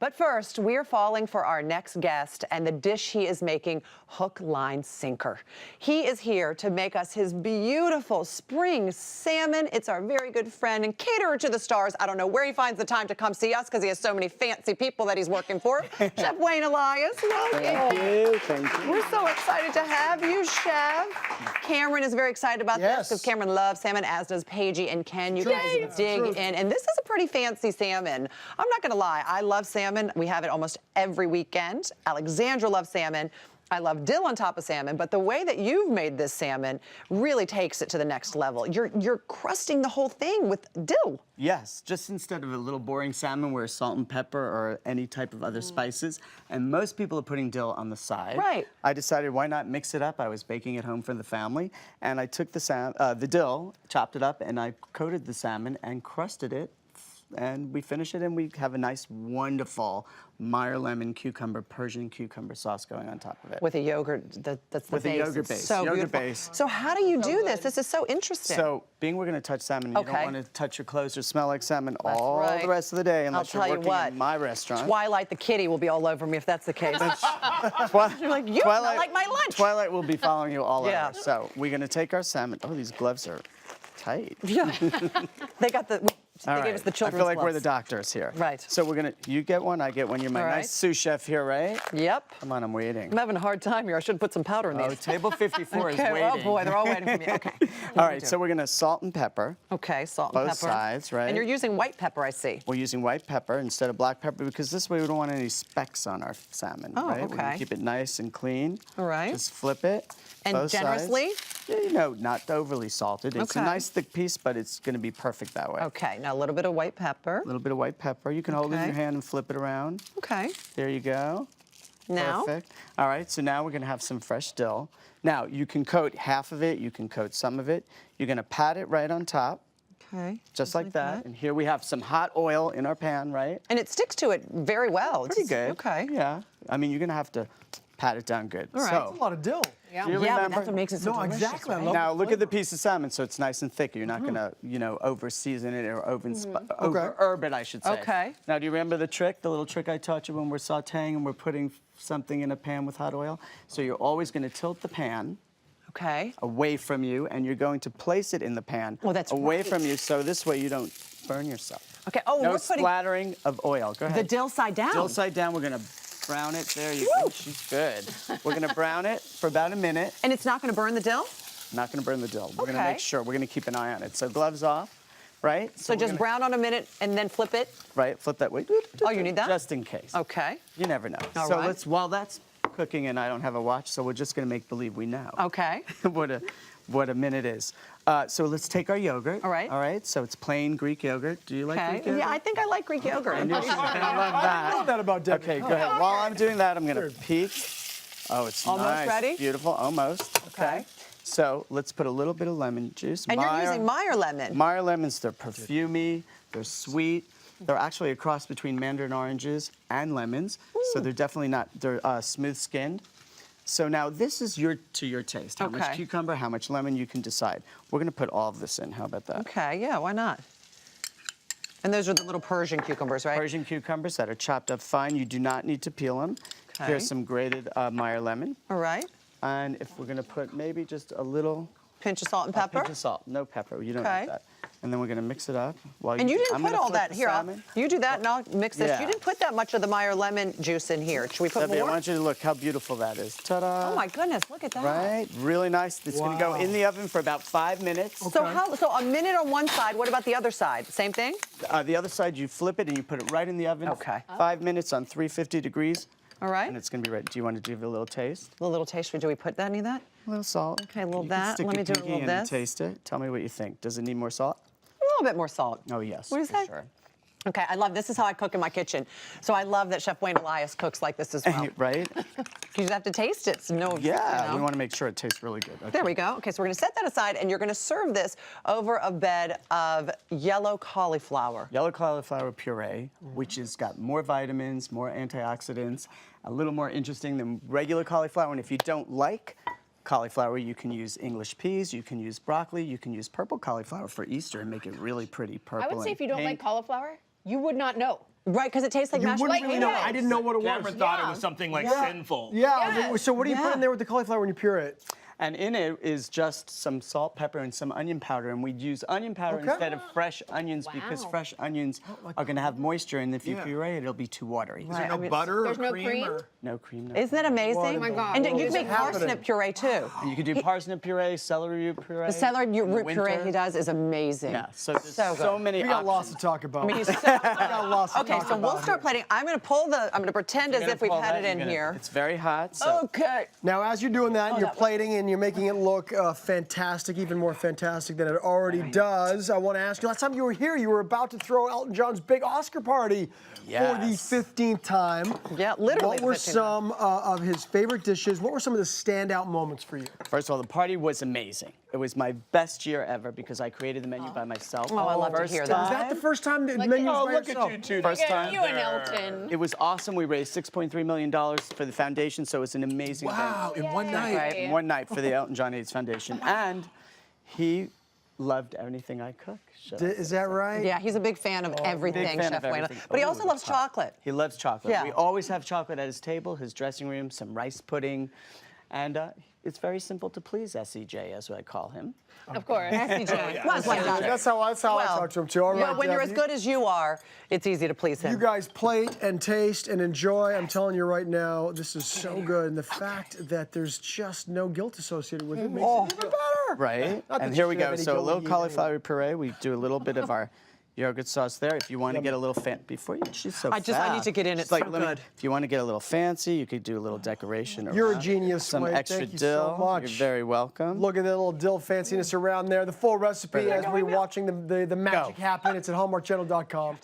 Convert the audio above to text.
But first, we are falling for our next guest and the dish he is making, hook, line, sinker. He is here to make us his beautiful spring salmon. It's our very good friend and caterer to the stars. I don't know where he finds the time to come see us because he has so many fancy people that he's working for. Chef Wayne Elias, welcome. Thank you. We're so excited to have you, Chef. Cameron is very excited about this because Cameron loves salmon, as does Paigey and Ken. You guys dig in. And this is a pretty fancy salmon. I'm not going to lie. I love salmon. We have it almost every weekend. Alexandra loves salmon. I love dill on top of salmon, but the way that you've made this salmon really takes it to the next level. You're crusting the whole thing with dill. Yes, just instead of a little boring salmon where salt and pepper or any type of other spices, and most people are putting dill on the side. Right. I decided why not mix it up. I was baking at home for the family, and I took the dill, chopped it up, and I coated the salmon and crusted it. And we finish it, and we have a nice, wonderful Meyer lemon cucumber, Persian cucumber sauce going on top of it. With a yogurt, that's the base. With a yogurt base. So yogurt beautiful. base. So how do you do this? This is so interesting. So, being we're going to touch salmon, you don't want to touch your clothes or smell like salmon all the rest of the day unless you're working in my restaurant. Twilight the kitty will be all over me if that's the case. You're like, you smell like my lunch. Twilight will be following you all over. So we're going to take our salmon. Oh, these gloves are tight. Yeah. They got the... They gave us the children's I feel like gloves. we're the doctors here. Right. So we're gonna, you get one, I get one. You're my nice sous chef here, right? Yep. Come on, I'm waiting. I'm having a hard time here. I should put some powder in these. Oh, table 54 is waiting. Oh boy, they're all waiting for me. Okay. All right, so we're gonna salt and pepper. Okay, salt and pepper. Both sides, right? And you're using white pepper, I see. We're using white pepper instead of black pepper because this way we don't want any specks on our salmon, oh, right? Okay. We're gonna keep it nice and clean. All right. Just flip it. And both generously? Sides. Yeah, you know, not overly salted. It's a nice thick piece, but it's gonna be perfect that way. Okay, now a little bit of white pepper. A little bit of white pepper. You can hold it in your hand and flip it around. Okay. There you go. Now? Perfect. All right, so now we're gonna have some fresh dill. Now, you can coat half of it, you can coat some of it. You're gonna pat it right on top. Okay. Just like that. And here we have some hot oil in our pan, right? And it sticks to it very well. Pretty good. Okay. Yeah. I mean, you're gonna have to pat it down good. All right. So, That's a lot of dill. Yeah, do you but remember? that's what makes it so delicious. Exactly. Right? I love Now look at the piece of salmon, so it's nice and thick. You're not gonna, you know, over season it or over herb it, I should say. Okay. Now, do you remember the trick, the little trick I taught you when we're sautéing and we're putting something in a pan with hot oil? So you're always gonna tilt the pan away from you, and you're going to place it in the pan away from you, so this way you don't burn yourself. Okay. Oh, no we're putting splattering of oil. Go ahead. the dill side down. Dill side down. We're gonna brown it. There you go. She's good. We're gonna brown it for about a minute. And it's not going to burn the dill? Not gonna burn the dill. We're gonna make sure. We're gonna keep an eye on it. So gloves off, right? So just brown on a minute and then flip it? Right. Flip that way. Oh, you need that? Just in case. Okay. You never know. All so right. let's. While that's cooking, and I don't have a watch, so we're just gonna make believe we know. Okay. what a minute is. So let's take our yogurt. All right. All right. So it's plain Greek yogurt. Do you like Greek yogurt? Yeah, I think I like Greek yogurt. I love that. I love that about Debbie. Okay, go ahead. While I'm doing that, I'm gonna peek. Oh, it's Almost nice. ready? Beautiful. Almost. Okay. So let's put a little bit of lemon juice. And you're using Meyer lemon. Meyer lemons, they're perfumey, they're sweet. They're actually a cross between mandarin oranges and lemons. So they're definitely not, they're smooth skinned. So now this is to your taste. How much cucumber, how much lemon, you can decide. We're gonna put all of this in, how about that? Okay, yeah, why not? And those are the little Persian cucumbers, right? Persian cucumbers that are chopped up fine. You do not need to peel them. Okay. Here's some grated Meyer lemon. All right. And if we're gonna put maybe just a little pinch of salt and pepper? Pinch of salt, no pepper, you don't need that. And then we're gonna mix it up. And you didn't put all that here. You do that and I'll mix this. Yeah. You didn't put that much of the Meyer lemon juice in here. Should we put Debbie, more? I want you to look how beautiful that is. Ta-da! Oh my goodness, look at that. Right, really nice. It's gonna go in the oven for about 5 minutes. Okay. So a minute on one side. What about the other side? Same thing? The other side, you flip it and you put it right in the oven. Okay. 5 minutes on 350 degrees. All right. And it's gonna be ready. Do you want to give it a little taste? A little taste. Do we put any of that? A little salt. Okay, a little You that. can Let me stick do a your little pinky in and this. taste it. Tell me what you think. Does it need more salt? A little bit more salt. Oh yes. What do you for say? Sure. Okay, I love, this is how I cook in my kitchen. So I love that Chef Wayne Elias cooks like this as well. Right? You just have to taste it. So no, Yeah, you know. we want to make sure it tastes really good. Okay. There we go. Okay, so we're gonna set that aside and you're gonna serve this over a bed of yellow cauliflower. Yellow cauliflower puree, which has got more vitamins, more antioxidants, a little more interesting than regular cauliflower. And if you don't like cauliflower, you can use English peas, you can use broccoli, you can use purple cauliflower for Easter and make it really pretty purple. I would say if you don't like cauliflower, you would not know. Right, because it tastes like You mashed wouldn't really know. potatoes. I didn't know what it was. Cameron thought it was something like sinful. Yeah. So what do you put in there with the cauliflower when you puree it? And in it is just some salt, pepper, and some onion powder. And we'd use onion powder instead of fresh onions because fresh onions are going to have moisture. And if you puree it, it'll be too watery. Is there no butter There's or no cream? cream? Or? No cream, no. Isn't that amazing? Oh my God. And What you is can make happening? parsnip puree too. And you can do parsnip puree, celery root puree. The celery in the root puree winter. he does is amazing. Yeah, so there's So so, good. many We got lots options. to talk about. I mean, he's so We got lots to Okay, talk so we'll about start here. plating. I'm going to pretend as You're if we've gonna had pull it that, in you're gonna- here. It's very hot. So Okay. Now, as you're doing that, and you're plating and you're making it look fantastic, even more fantastic than it already does, I want to ask you, last time you were here, you were about to throw Elton John's big Oscar party for the Yes. 15th time. Yeah, literally What the were 15th some of his favorite dishes? What were some of the standout moments for you? First of all, the party was amazing. It was my best year ever because I created the menu by myself. Oh, I love to First hear that. Was that the first time the menu was Oh, by look yourself? at you two. First time. You and Elton. It was awesome. We raised $6.3 million for the foundation, so it's an amazing Wow, in one night. Right. event. One night for the Elton John AIDS Foundation. And he loved anything I cook. Is that right? Yeah, he's a big fan of everything, Big fan Chef of Wayne. everything. But he Ooh, also loves it's hot. chocolate. He loves chocolate. Yeah. We always have chocolate at his table, his dressing room, some rice pudding. And it's very simple to please SEJ, as I call him. Of course. CJ. Was like that. That's how I talk to him too. All right, Well, when you're Deb, as good as you are, it's easy to please him. You guys plate and taste and enjoy. I'm telling you right now, this is so good. And the fact that there's just no guilt associated with it makes it even better. Right? Not that And you here we should have go. any So a guilt little when you eat cauliflower puree. We do a little bit of our yogurt sauce there. If you want to get a little fancy, before you, she's so I need to get in. She's It's so let me- good. If you want to get a little fancy, you could do a little decoration. You're a around. genius, Some Wayne. extra Thank you dill. so much. You're very welcome. Look at that little dill fanciness around there. The full recipe as we're watching the magic happen. It's at hallmarkchannel.com.